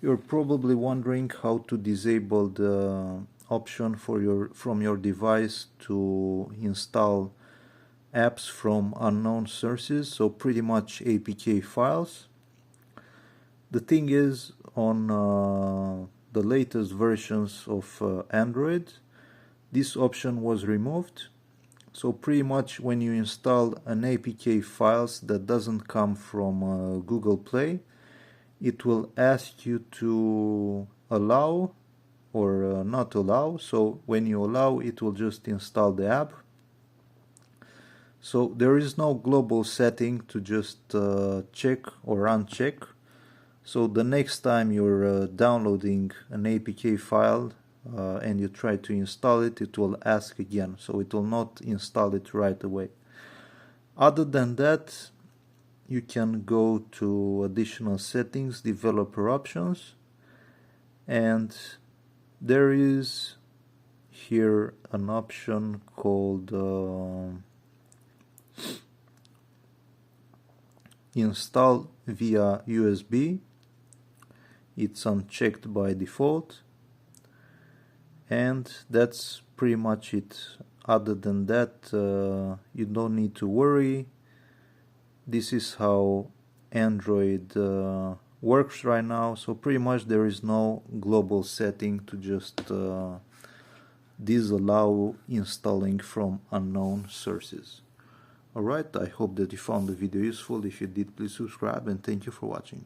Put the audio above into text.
You're probably wondering how to disable the option from your device to install apps from unknown sources, so pretty much APK files. The thing is, on the latest versions of Android, this option was removed. So pretty much when you install an APK files that doesn't come from Google Play, it will ask you to allow or not allow. So when you allow, it will just install the app. So there is no global setting to just check or uncheck. So the next time you're downloading an APK file and you try to install it, it will ask again. So it will not install it right away. Other than that, you can go to additional settings, developer options, and there is here an option called install via USB. It's unchecked by default, and that's pretty much it. Other than that, you don't need to worry. This is how Android works right now, so pretty much there is no global setting to just disallow installing from unknown sources. Alright, I hope that you found the video useful. If you did, please subscribe, and thank you for watching.